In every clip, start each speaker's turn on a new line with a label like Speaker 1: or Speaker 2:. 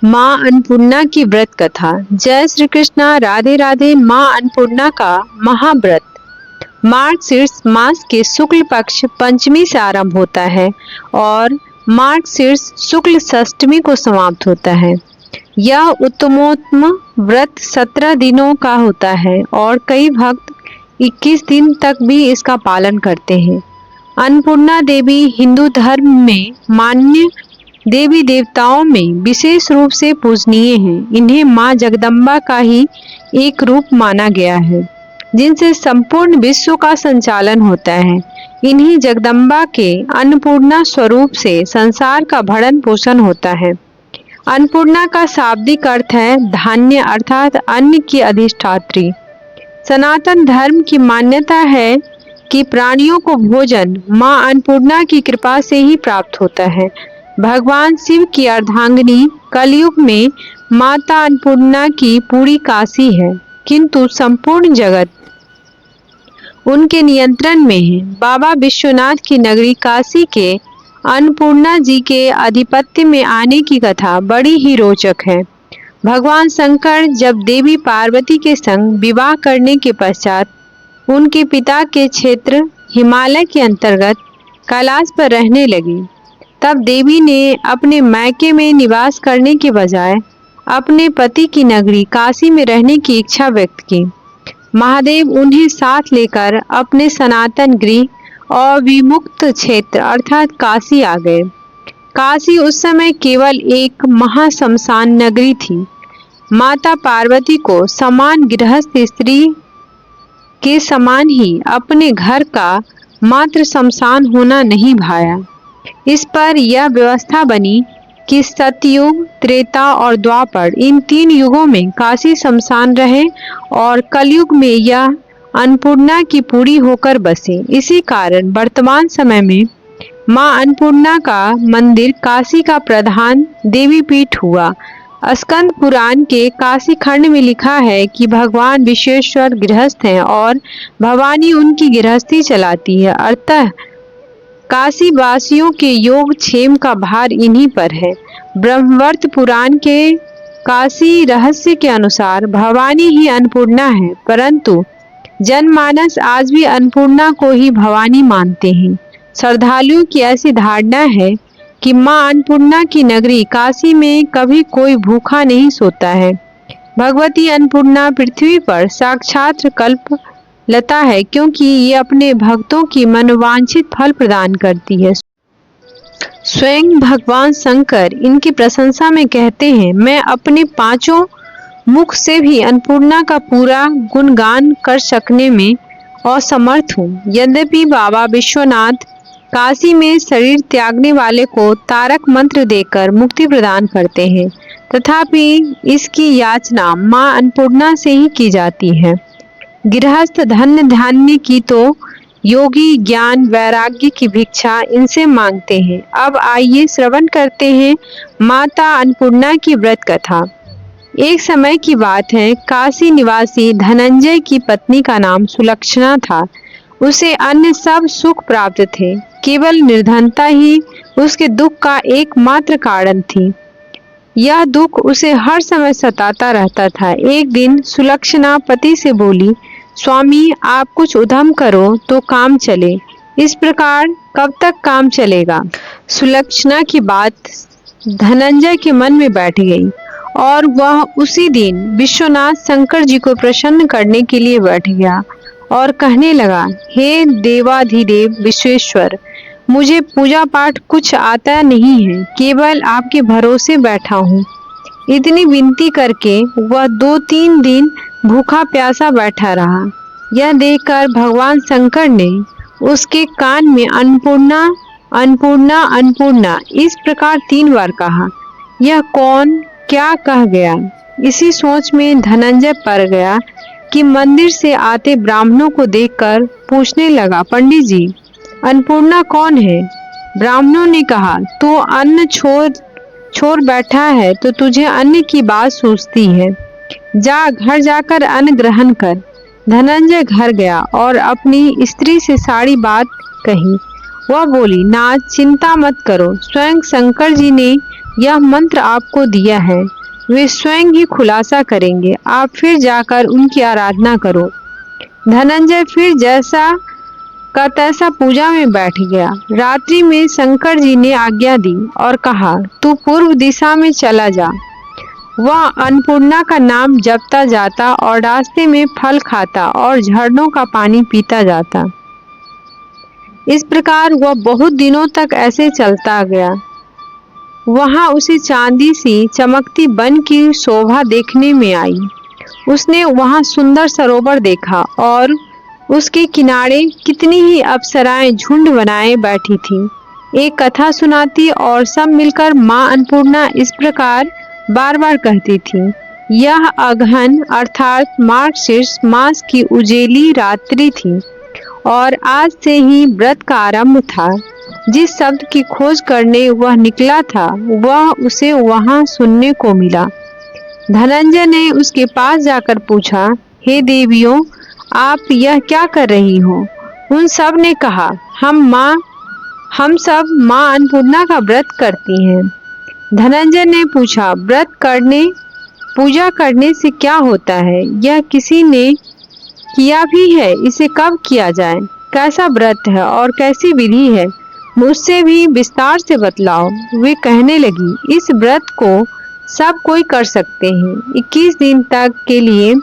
Speaker 1: माँ अन्नपूर्णा की व्रत कथा। जय श्री कृष्णा, राधे राधे। माँ अन्नपूर्णा का महाव्रत मार्गशीर्ष मास के शुक्ल पक्ष पंचमी से आरंभ होता है और मार्गशीर्ष शुक्ल षष्ठमी को समाप्त होता है। यह उत्तमोत्तम व्रत 17 दिनों का होता है और कई भक्त 21 दिन तक भी इसका पालन करते हैं। अन्नपूर्णा देवी हिंदू धर्म में मान्य देवी देवताओं में विशेष रूप से पूजनीय हैं। इन्हें माँ जगदम्बा का ही एक रूप माना गया है, जिनसे संपूर्ण विश्व का संचालन होता है। इन्हीं जगदम्बा के अन्नपूर्णा स्वरूप से संसार का भरण पोषण होता है। अन्नपूर्णा का शाब्दिक अर्थ है धान्य, अर्थात अन्न की अधिष्ठात्री। सनातन धर्म की मान्यता है कि प्राणियों को भोजन माँ अन्नपूर्णा की कृपा से ही प्राप्त होता है। भगवान शिव की अर्धांगिनी कलयुग में माता अन्नपूर्णा की पूरी काशी है, किंतु संपूर्ण जगत उनके नियंत्रण में है। बाबा विश्वनाथ की नगरी काशी के अन्नपूर्णा जी के आधिपत्य में आने की कथा बड़ी ही रोचक है। भगवान शंकर जब देवी पार्वती के संग विवाह करने के पश्चात उनके पिता के क्षेत्र हिमालय के अंतर्गत कैलाश पर रहने लगी, तब देवी ने अपने मैके में निवास करने के बजाय अपने पति की नगरी काशी में रहने की इच्छा व्यक्त की। महादेव उन्हें साथ लेकर अपने सनातन गृह और विमुक्त क्षेत्र अर्थात काशी आ गए। काशी उस समय केवल एक महाशमशान नगरी थी। माता पार्वती को समान गृहस्थ स्त्री के समान ही अपने घर का मात्र शमशान होना नहीं भाया। इस पर यह व्यवस्था बनी कि सतयुग, त्रेता और द्वापर, इन 3 युगों में काशी शमशान रहे और कलयुग में यह अन्नपूर्णा की पूरी होकर बसे। इसी कारण वर्तमान समय में माँ अन्नपूर्णा का मंदिर काशी का प्रधान देवी पीठ हुआ। स्कंद पुराण के काशी खंड में लिखा है कि भगवान विश्वेश्वर गृहस्थ हैं और भवानी उनकी गृहस्थी चलाती है। अतः काशी वासियों के योग क्षेम का भार इन्हीं पर है। ब्रह्मवर्त पुराण के काशी रहस्य के अनुसार भवानी ही अन्नपूर्णा है, परंतु जनमानस आज भी अन्नपूर्णा को ही भवानी मानते हैं। श्रद्धालुओं की ऐसी धारणा है कि माँ अन्नपूर्णा की नगरी काशी में कभी कोई भूखा नहीं सोता है। भगवती अन्नपूर्णा पृथ्वी पर साक्षात कल्प लता है, क्योंकि ये अपने भक्तों की मनोवांछित फल प्रदान करती है। स्वयं भगवान शंकर इनकी प्रशंसा में कहते हैं, मैं अपने 5 मुख से भी अन्नपूर्णा का पूरा गुणगान कर सकने में असमर्थ हूँ। यद्यपि बाबा विश्वनाथ काशी में शरीर त्यागने वाले को तारक मंत्र देकर मुक्ति प्रदान करते हैं, तथापि इसकी याचना माँ अन्नपूर्णा से ही की जाती है। गृहस्थ धन्य धान्य की तो योगी ज्ञान वैराग्य की भिक्षा इनसे मांगते हैं। अब आइए श्रवण करते हैं माता अन्नपूर्णा की व्रत कथा। एक समय की बात है, काशी निवासी धनंजय की पत्नी का नाम सुलक्षणा था। उसे अन्य सब सुख प्राप्त थे, केवल निर्धनता ही उसके दुख का एकमात्र कारण थी। यह दुख उसे हर समय सताता रहता था। एक दिन सुलक्षणा पति से बोली, स्वामी आप कुछ उद्यम करो तो काम चले, इस प्रकार कब तक काम चलेगा। सुलक्षणा की बात धनंजय के मन में बैठ गई और वह उसी दिन विश्वनाथ शंकर जी को प्रसन्न करने के लिए बैठ गया और कहने लगा, हे देवाधिदेव विश्वेश्वर, मुझे पूजा पाठ कुछ आता नहीं है, केवल आपके भरोसे बैठा हूँ। इतनी विनती करके वह 2-3 दिन भूखा प्यासा बैठा रहा। यह देखकर भगवान शंकर ने उसके कान में अन्नपूर्णा अन्नपूर्णा अन्नपूर्णा इस प्रकार 3 बार कहा। यह कौन क्या कह गया? इसी सोच में धनंजय पड़ गया कि मंदिर से आते ब्राह्मणों को देखकर पूछने लगा, पंडित जी अन्नपूर्णा कौन है? ब्राह्मणों ने कहा, तू अन्न छोड़ बैठा है तो तुझे अन्न की बात सूझती है। जा घर जाकर अन्न ग्रहण कर। धनंजय घर गया और अपनी स्त्री से सारी बात कही। वह बोली, नाथ चिंता मत करो, स्वयं शंकर जी ने यह मंत्र आपको दिया है, वे स्वयं ही खुलासा करेंगे। आप फिर जाकर उनकी आराधना करो। धनंजय फिर जैसा का तैसा पूजा में बैठ गया। रात्रि में शंकर जी ने आज्ञा दी और कहा, तू पूर्व दिशा में चला जा। वह अन्नपूर्णा का नाम जपता जाता और रास्ते में फल खाता और झरनों का पानी पीता जाता। इस प्रकार वह बहुत दिनों तक ऐसे चलता गया। वहां उसे चांदी सी चमकती वन की शोभा देखने में आई। उसने वहां सुंदर सरोवर देखा और उसके किनारे कितनी ही अप्सराएं झुंड बनाए बैठी थीं। एक कथा सुनाती और सब मिलकर मां अन्नपूर्णा इस प्रकार बार बार कहती थी। यह अगहन अर्थात मार्गशीर्ष मास की उजेली रात्रि थी और आज से ही व्रत का आरंभ था। जिस शब्द की खोज करने वह निकला था वह उसे वहां सुनने को मिला। धनंजय ने उसके पास जाकर पूछा, हे देवियों, आप यह क्या कर रही हो? उन सब ने कहा, हम सब मां अन्नपूर्णा का व्रत करती हैं। धनंजय ने पूछा, पूजा करने से क्या होता है? यह किसी ने किया भी है? इसे कब किया जाए? कैसा व्रत है और कैसी विधि है? मुझसे भी विस्तार से बतलाओ। वे कहने लगी, इस व्रत को सब कोई कर सकते हैं। 21 दिन तक के लिए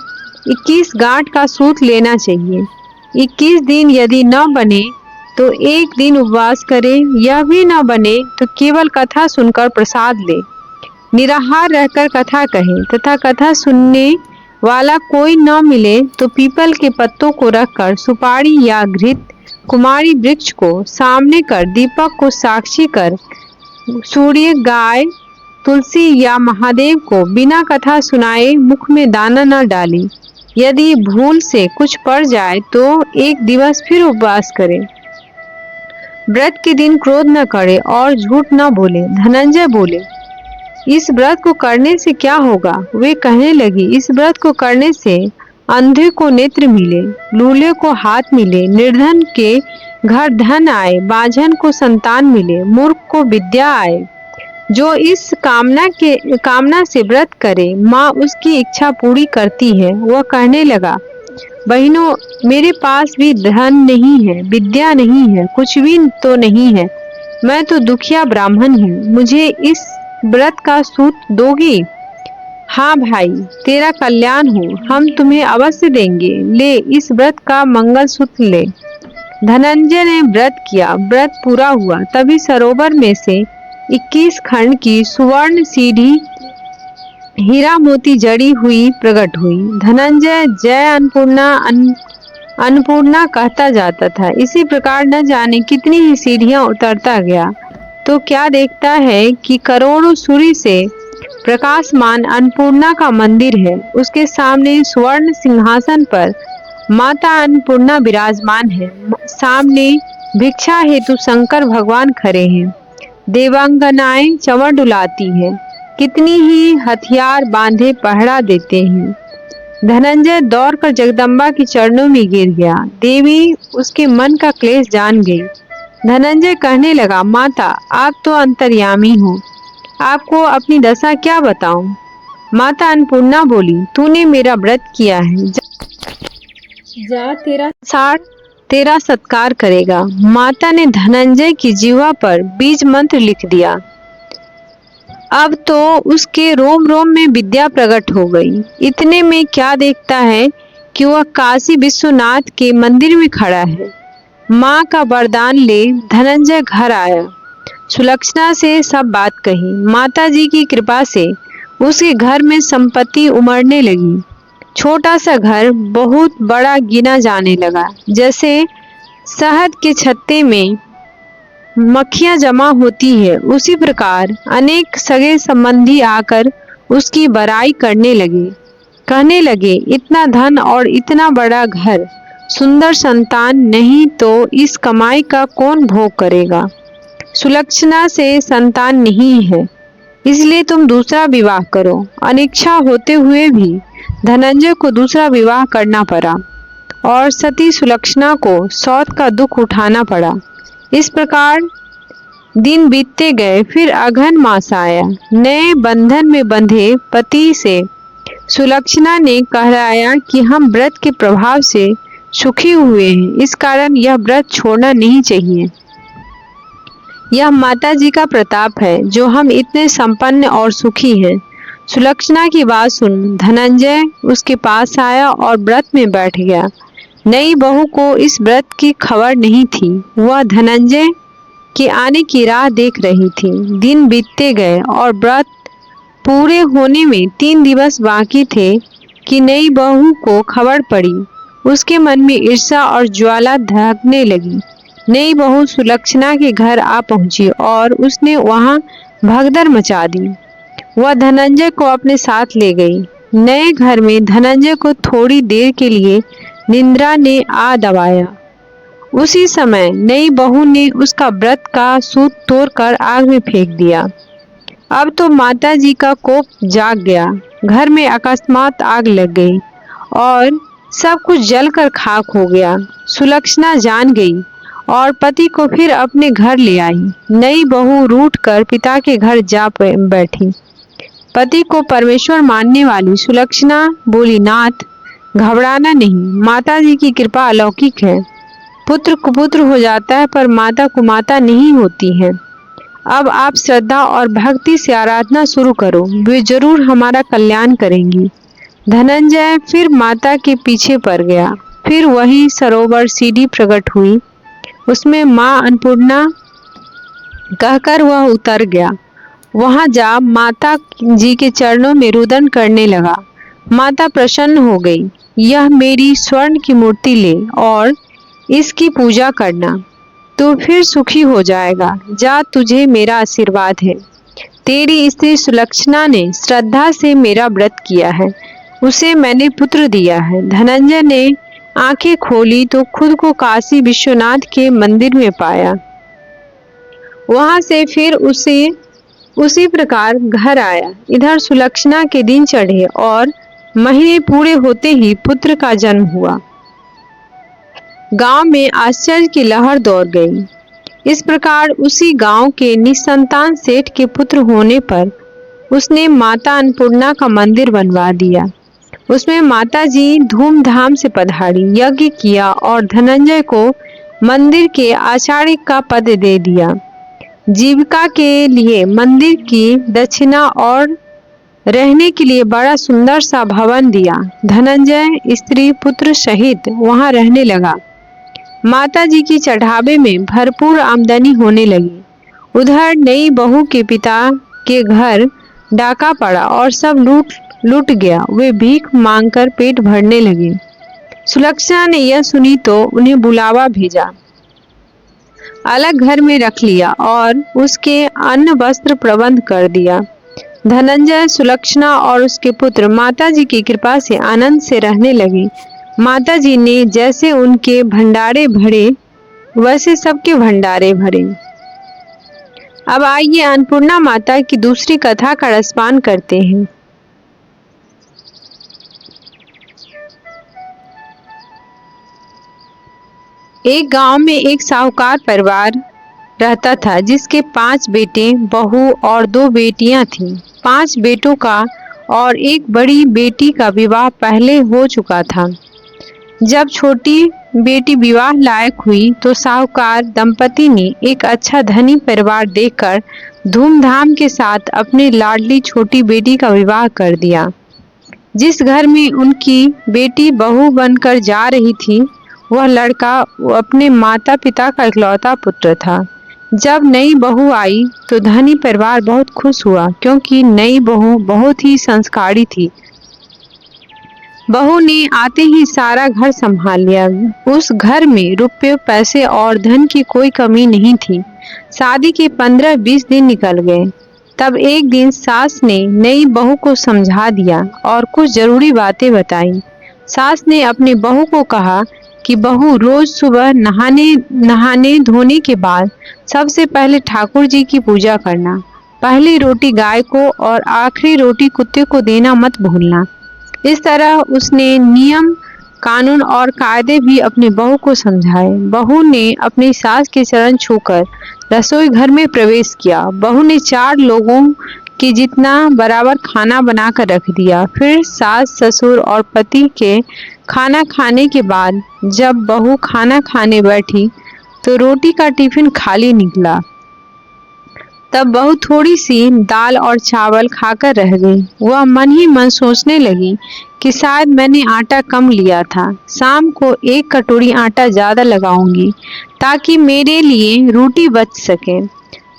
Speaker 1: 21 गांठ का सूत लेना चाहिए। 21 दिन यदि न बने तो एक दिन उपवास करें। यह भी न बने तो केवल कथा सुनकर प्रसाद ले। निराहार रहकर कथा कहें तथा कथा सुनने वाला कोई न मिले तो पीपल के पत्तों को रखकर सुपारी या घृत कुमारी वृक्ष को सामने कर दीपक को साक्षी कर सूर्य, गाय, तुलसी या महादेव को बिना कथा सुनाए मुख में दाना न डालें। यदि भूल से कुछ पड़ जाए तो एक दिवस फिर उपवास करें। व्रत के दिन क्रोध न करे और झूठ न बोले। धनंजय बोले, इस व्रत को करने से क्या होगा? वे कहने लगी, इस व्रत को करने से अंधे को नेत्र मिले, लूले को हाथ मिले, निर्धन के घर धन आए, बाझन को संतान मिले, मूर्ख को विद्या आए। जो इस कामना से व्रत करे माँ उसकी इच्छा पूरी करती है। वह कहने लगा, बहनों, मेरे पास भी धन नहीं है, विद्या नहीं है, कुछ भी तो नहीं है। मैं तो दुखिया ब्राह्मण हूँ। मुझे इस व्रत का सूत दोगी? हाँ भाई, तेरा कल्याण हो, हम तुम्हें अवश्य देंगे। ले, इस व्रत का मंगल सूत्र ले। धनंजय ने व्रत किया। व्रत पूरा हुआ तभी सरोवर में से 21 खंड की सुवर्ण सीढ़ी हीरा मोती जड़ी हुई प्रकट हुई। धनंजय जय अन्नपूर्णा कहता जाता था। इसी प्रकार न जाने कितनी ही सीढ़ियां उतरता गया तो क्या देखता है कि करोड़ों सूर्य से प्रकाशमान अन्नपूर्णा का मंदिर है। उसके सामने स्वर्ण सिंहासन पर माता अन्नपूर्णा विराजमान है। सामने भिक्षा हेतु शंकर भगवान खड़े हैं। देवांगनाएं चंवर डुलाती हैं। कितनी ही हथियार बांधे पहरा देते हैं। धनंजय दौड़कर जगदम्बा के चरणों में गिर गया। देवी उसके मन का क्लेश जान गई। धनंजय कहने लगा, माता, आप तो अंतर्यामी हो, आपको अपनी दशा क्या बताऊं? माता अन्नपूर्णा बोली, तूने मेरा व्रत किया है, जा तेरा सत्कार करेगा। माता ने धनंजय की जीवा पर बीज मंत्र लिख दिया। अब तो उसके रोम रोम में विद्या प्रकट हो गई। इतने में क्या देखता है कि वह काशी विश्वनाथ के मंदिर में खड़ा है। माँ का वरदान ले धनंजय घर आया। सुलक्षणा से सब बात कही। माता जी की कृपा से उसके घर में संपत्ति उमड़ने लगी। छोटा सा घर बहुत बड़ा गिना जाने लगा। जैसे शहद के छत्ते में मक्खियां जमा होती है, उसी प्रकार अनेक सगे संबंधी आकर उसकी बड़ाई करने लगे। कहने लगे, इतना धन और इतना बड़ा घर, सुंदर संतान नहीं तो इस कमाई का कौन भोग करेगा? सुलक्षणा से संतान नहीं है, इसलिए तुम दूसरा विवाह करो। अनिच्छा होते हुए भी धनंजय को दूसरा विवाह करना पड़ा और सती सुलक्षणा को सौत का दुख उठाना पड़ा। इस प्रकार दिन बीतते गए, फिर अघन मास आया। नए बंधन में बंधे पति से सुलक्षणा ने कहलाया कि हम व्रत के प्रभाव से सुखी हुए हैं, इस कारण यह व्रत छोड़ना नहीं चाहिए। यह माता जी का प्रताप है जो हम इतने संपन्न और सुखी हैं। सुलक्षणा की बात सुन धनंजय उसके पास आया और व्रत में बैठ गया। नई बहू को इस व्रत की खबर नहीं थी। वह धनंजय के आने की राह देख रही थी। दिन बीतते गए और व्रत पूरे होने में 3 दिवस बाकी थे कि नई बहू को खबर पड़ी। उसके मन में ईर्ष्या और ज्वाला धड़कने लगी। नई बहू सुलक्षणा के घर आ पहुंची और उसने वहां भगदड़ मचा दी। वह धनंजय को अपने साथ ले गई। नए घर में धनंजय को थोड़ी देर के लिए निद्रा ने आ दबाया। उसी समय नई बहू ने उसका व्रत का सूत तोड़कर आग में फेंक दिया। अब तो माता जी का कोप जाग गया। घर में अकस्मात आग लग गई और सब कुछ जलकर खाक हो गया। सुलक्षणा जान गई और पति को फिर अपने घर ले आई। नई बहू रूठ कर पिता के घर जा बैठी। पति को परमेश्वर मानने वाली सुलक्षणा बोली, नाथ घबराना नहीं, माता जी की कृपा अलौकिक है। पुत्र कुपुत्र हो जाता है पर माता कुमाता नहीं होती है। अब आप श्रद्धा और भक्ति से आराधना शुरू करो, वे जरूर हमारा कल्याण करेंगी। धनंजय फिर माता के पीछे पड़ गया। फिर वही सरोवर सीढ़ी प्रकट हुई, उसमें माँ अन्नपूर्णा कहकर वह उतर गया। वहां जा माता जी के चरणों में रुदन करने लगा। माता प्रसन्न हो गई। यह मेरी स्वर्ण की मूर्ति ले और इसकी पूजा करना, तू फिर सुखी हो जाएगा। जा, तुझे मेरा आशीर्वाद है। तेरी स्त्री सुलक्षणा ने श्रद्धा से मेरा व्रत किया है, उसे मैंने पुत्र दिया है। धनंजय ने आंखें खोली तो खुद को काशी विश्वनाथ के मंदिर में पाया। वहां से फिर उसी प्रकार घर आया। इधर सुलक्षणा के दिन चढ़े और महीने पूरे होते ही पुत्र का जन्म हुआ। गांव में आश्चर्य की लहर दौड़ गई। इस प्रकार उसी गांव के निसंतान सेठ के पुत्र होने पर उसने माता अन्नपूर्णा का मंदिर बनवा दिया। उसमें माता जी धूमधाम से पधारी, यज्ञ किया और धनंजय को मंदिर के आचार्य का पद दे दिया। जीविका के लिए मंदिर की दक्षिणा और रहने के लिए बड़ा सुंदर सा भवन दिया। धनंजय स्त्री पुत्र सहित वहां रहने लगा। माता जी की चढ़ावे में भरपूर आमदनी होने लगी। उधर नई बहू के पिता के घर डाका पड़ा और सब लूट गया। वे भीख मांगकर पेट भरने लगे। सुलक्षणा ने यह सुनी तो उन्हें बुलावा भेजा, अलग घर में रख लिया और उसके अन्न वस्त्र प्रबंध कर दिया। धनंजय, सुलक्षणा और उसके पुत्र माता जी की कृपा से आनंद से रहने लगे। माता जी ने जैसे उनके भंडारे भरे वैसे सबके भंडारे भरे। अब आइए अन्नपूर्णा माता की दूसरी कथा का रसपान करते हैं। एक गांव में एक साहूकार परिवार रहता था जिसके 5 बेटे, बहू और 2 बेटियां थीं। 5 बेटों का और एक बड़ी बेटी का विवाह पहले हो चुका था। जब छोटी बेटी विवाह लायक हुई तो साहूकार दंपति ने एक अच्छा धनी परिवार देखकर धूमधाम के साथ अपनी लाडली छोटी बेटी का विवाह कर दिया। जिस घर में उनकी बेटी बहू बनकर जा रही थी, वह लड़का अपने माता पिता का इकलौता पुत्र था। जब नई बहू आई तो धनी परिवार बहुत खुश हुआ, क्योंकि नई बहू बहुत ही संस्कारी थी। बहू ने आते ही सारा घर संभाल लिया। उस घर में रुपये, पैसे और धन की कोई कमी नहीं थी। शादी के 15-20 दिन निकल गए। तब एक दिन सास ने नई बहू को समझा दिया और कुछ जरूरी बातें बताई। सास ने अपनी बहू को कहा कि बहू, रोज सुबह नहाने धोने के बाद सबसे पहले ठाकुर जी की पूजा करना। पहली रोटी गाय को और आखिरी रोटी कुत्ते को देना मत भूलना। इस तरह उसने नियम, कानून और कायदे भी अपनी बहू को समझाए। बहू ने अपनी सास के चरण छूकर रसोई घर में प्रवेश किया। बहू ने 4 लोगों के जितना बराबर खाना बनाकर रख दिया। फिर सास, ससुर और पति के खाना खाने के बाद जब बहू खाना खाने बैठी तो रोटी का टिफिन खाली निकला। तब बहू थोड़ी सी दाल और चावल खाकर रह गई। वह मन ही मन सोचने लगी कि शायद मैंने आटा कम लिया था। शाम को 1 कटोरी आटा ज़्यादा लगाऊंगी ताकि मेरे लिए रोटी बच सके।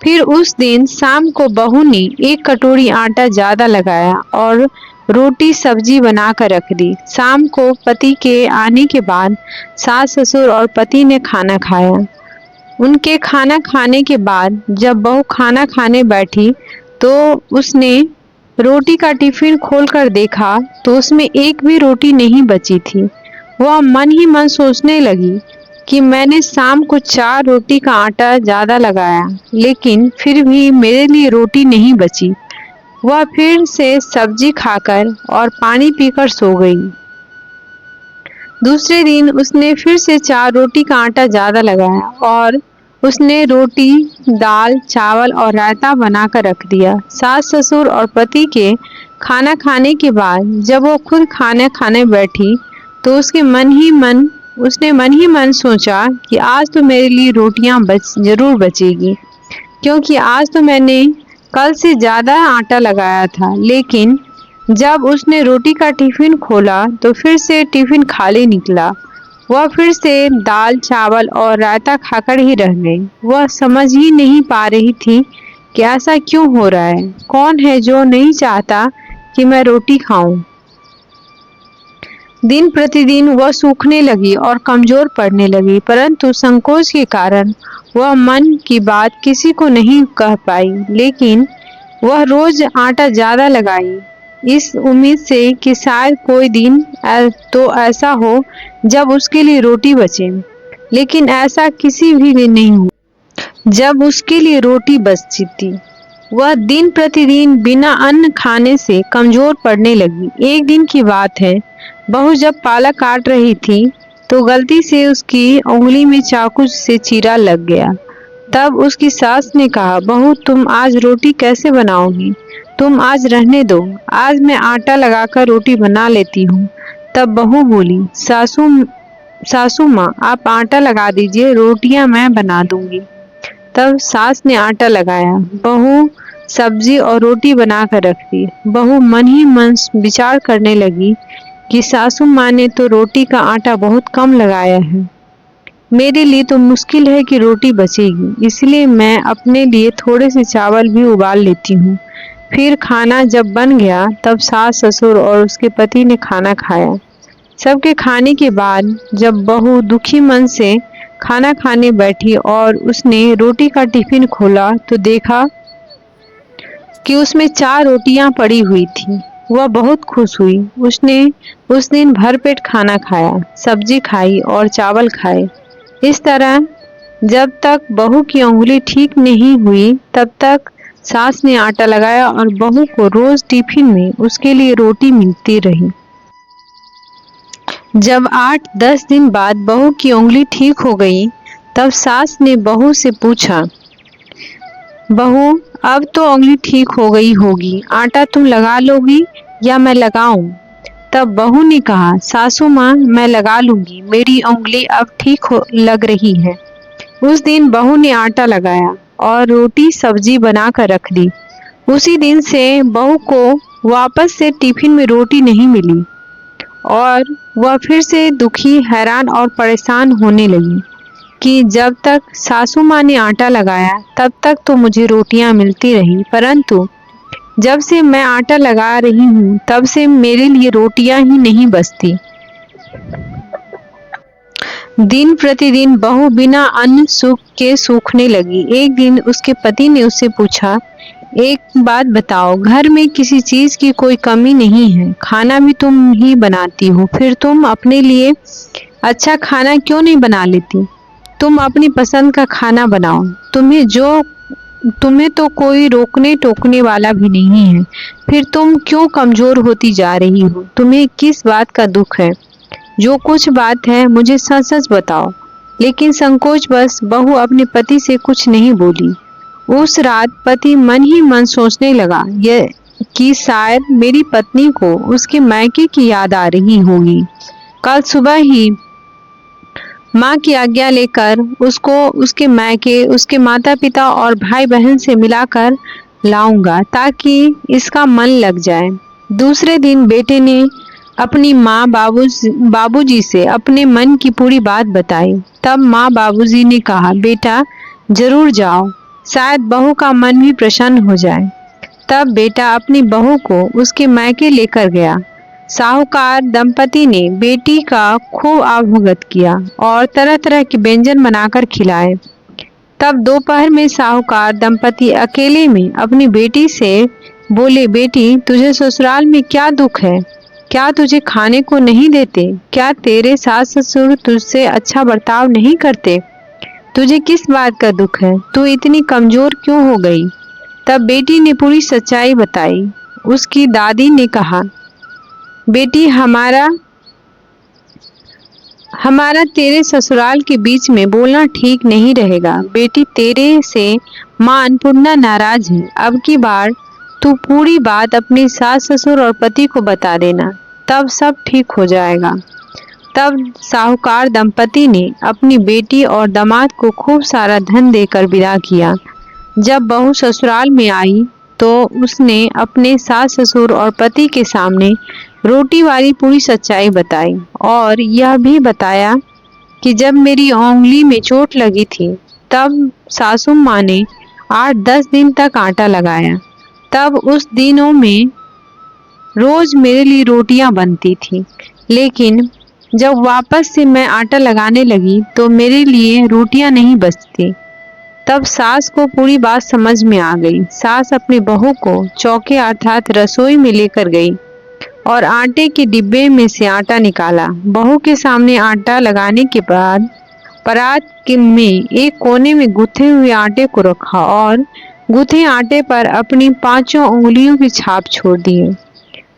Speaker 1: फिर उस दिन शाम को बहू ने 1 कटोरी आटा ज़्यादा लगाया और रोटी सब्जी बनाकर रख दी। शाम को पति के आने के बाद सास, ससुर और पति ने खाना खाया। उनके खाना खाने के बाद जब बहू खाना खाने बैठी तो उसने रोटी का टिफिन खोलकर देखा तो उसमें एक भी रोटी नहीं बची थी। वह मन ही मन सोचने लगी कि मैंने शाम को 4 रोटी का आटा ज़्यादा लगाया, लेकिन फिर भी मेरे लिए रोटी नहीं बची। वह फिर से सब्जी खाकर और पानी पीकर सो गई। दूसरे दिन उसने फिर से 4 रोटी का आटा ज़्यादा लगाया और उसने रोटी, दाल, चावल और रायता बनाकर रख दिया। सास, ससुर और पति के खाना खाने के बाद जब वो खुद खाना खाने बैठी तो उसने मन ही मन सोचा कि आज तो मेरे लिए रोटियां जरूर बचेगी, क्योंकि आज तो मैंने कल से ज़्यादा आटा लगाया था। लेकिन जब उसने रोटी का टिफिन खोला तो फिर से टिफिन खाली निकला। वह फिर से दाल, चावल और रायता खाकर ही रह गई। वह समझ ही नहीं पा रही थी कि ऐसा क्यों हो रहा है। कौन है जो नहीं चाहता कि मैं रोटी खाऊं? दिन प्रतिदिन वह सूखने लगी और कमजोर पड़ने लगी, परंतु संकोच के कारण वह मन की बात किसी को नहीं कह पाई। लेकिन वह रोज आटा ज्यादा लगाई, इस उम्मीद से कि शायद कोई दिन तो ऐसा हो जब उसके लिए रोटी बचे। लेकिन ऐसा किसी भी दिन नहीं हुआ जब उसके लिए रोटी बचती थी। वह दिन प्रतिदिन बिना अन्न खाने से कमजोर पड़ने लगी। एक दिन की बात है, बहू जब पालक काट रही थी तो गलती से उसकी उंगली में चाकू से चीरा लग गया। तब उसकी सास ने कहा, बहू तुम आज रोटी कैसे बनाओगी? तुम आज रहने दो, आज मैं आटा लगाकर रोटी बना लेती हूँ। तब बहू बोली, सासू माँ आप आटा लगा दीजिए, रोटियां मैं बना दूंगी। तब सास ने आटा लगाया, बहू सब्जी और रोटी बनाकर रख दी। बहू मन ही मन विचार करने लगी कि सासू माँ ने तो रोटी का आटा बहुत कम लगाया है, मेरे लिए तो मुश्किल है कि रोटी बचेगी, इसलिए मैं अपने लिए थोड़े से चावल भी उबाल लेती हूँ। फिर खाना जब बन गया तब सास, ससुर और उसके पति ने खाना खाया। सबके खाने के बाद जब बहू दुखी मन से खाना खाने बैठी और उसने रोटी का टिफिन खोला तो देखा कि उसमें 4 रोटियां पड़ी हुई थी। वह बहुत खुश हुई। उसने उस दिन भरपेट खाना खाया, सब्जी खाई और चावल खाए। इस तरह जब तक बहू की उंगली ठीक नहीं हुई तब तक सास ने आटा लगाया और बहू को रोज टिफिन में उसके लिए रोटी मिलती रही। जब 8-10 दिन बाद बहू की उंगली ठीक हो गई तब सास ने बहू से पूछा, बहू अब तो उंगली ठीक हो गई होगी, आटा तुम लगा लोगी या मैं लगाऊं? तब बहू ने कहा, सासू माँ मैं लगा लूंगी, मेरी उंगली अब ठीक लग रही है। उस दिन बहू ने आटा लगाया और रोटी सब्जी बनाकर रख दी। उसी दिन से बहू को वापस से टिफिन में रोटी नहीं मिली और वह फिर से दुखी, हैरान और परेशान होने लगी कि जब तक सासू माँ ने आटा लगाया तब तक तो मुझे रोटियां मिलती रही, परंतु जब से मैं आटा लगा रही हूँ तब से मेरे लिए रोटियां ही नहीं बचती। दिन प्रतिदिन बहू बिना अन्न के सूखने लगी। एक दिन उसके पति ने उससे पूछा, एक बात बताओ, घर में किसी चीज की कोई कमी नहीं है, खाना भी तुम ही बनाती हो, फिर तुम अपने लिए अच्छा खाना क्यों नहीं बना लेती? तुम अपनी पसंद का खाना बनाओ, तुम्हें तो कोई रोकने टोकने वाला भी नहीं है, फिर तुम क्यों कमजोर होती जा रही हो? तुम्हें किस बात का दुख है? जो कुछ बात है मुझे सच सच बताओ। लेकिन संकोच बस बहू अपने पति से कुछ नहीं बोली। उस रात पति मन ही मन सोचने लगा यह कि शायद मेरी पत्नी को उसके मायके की याद आ रही होगी। कल सुबह ही माँ की आज्ञा लेकर उसको उसके मायके, उसके माता पिता और भाई बहन से मिलाकर लाऊंगा ताकि इसका मन लग जाए। दूसरे दिन बेटे ने अपनी माँ बाबूजी से अपने मन की पूरी बात बताई। तब माँ बाबूजी ने कहा, बेटा जरूर जाओ, शायद बहू का मन भी प्रसन्न हो जाए। तब बेटा अपनी बहू को उसके मायके लेकर गया। साहूकार दंपति ने बेटी का खूब आभूगत किया और तरह तरह के व्यंजन बनाकर खिलाए। तब दोपहर में साहूकार दंपति अकेले में अपनी बेटी से बोले, बेटी तुझे ससुराल में क्या दुख है? क्या तुझे खाने को नहीं देते? क्या तेरे सास ससुर तुझसे अच्छा बर्ताव नहीं करते? तुझे किस बात का दुख है? तू इतनी कमजोर क्यों हो गई? तब बेटी ने पूरी सच्चाई बताई। उसकी दादी ने कहा, बेटी हमारा तेरे ससुराल के बीच में बोलना ठीक नहीं रहेगा। बेटी तेरे से माँ अन्नपूर्णा नाराज है। अब की बार तू पूरी बात अपनी सास ससुर और पति को बता देना, तब सब ठीक हो जाएगा। तब साहूकार दंपति ने अपनी बेटी और दामाद को खूब सारा धन देकर विदा किया। जब बहू ससुराल में आई तो उसने अपने सास ससुर और पति के सामने रोटी वाली पूरी सच्चाई बताई और यह भी बताया कि जब मेरी उंगली में चोट लगी थी तब सासू माँ ने 8-10 दिन तक आटा लगाया। तब उस दिनों में रोज मेरे लिए रोटियां बनती थी, लेकिन जब वापस से मैं आटा लगाने लगी तो मेरे लिए रोटियां नहीं बचती। तब सास को पूरी बात समझ में आ गई। सास अपनी बहू को चौके अर्थात रसोई में लेकर गई और आटे के डिब्बे में से आटा निकाला। बहू के सामने आटा लगाने के बाद परात में एक कोने में गुथे हुए आटे को रखा और गुथे आटे पर अपनी 5 उंगलियों की छाप छोड़ दिए।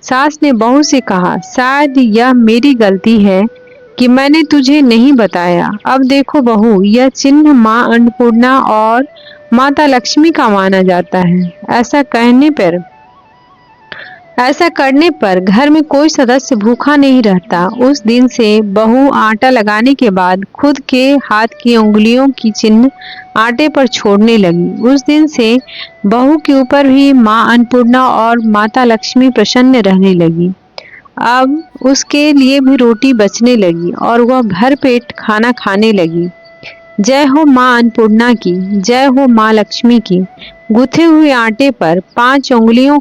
Speaker 1: सास ने बहू से कहा, शायद यह मेरी गलती है कि मैंने तुझे नहीं बताया। अब देखो बहू, यह चिन्ह माँ अन्नपूर्णा और माता लक्ष्मी का माना जाता है। ऐसा करने पर घर में कोई सदस्य भूखा नहीं रहता। उस दिन से बहू आटा लगाने के बाद खुद के हाथ की उंगलियों की चिन्ह आटे पर छोड़ने लगी। उस दिन से बहू के ऊपर भी माँ अन्नपूर्णा और माता लक्ष्मी प्रसन्न रहने लगी। अब उसके लिए भी रोटी बचने लगी और वह भर पेट खाना खाने लगी। जय हो माँ अन्नपूर्णा की, जय हो माँ लक्ष्मी की। गुथे हुए आटे पर 5 उंगलियों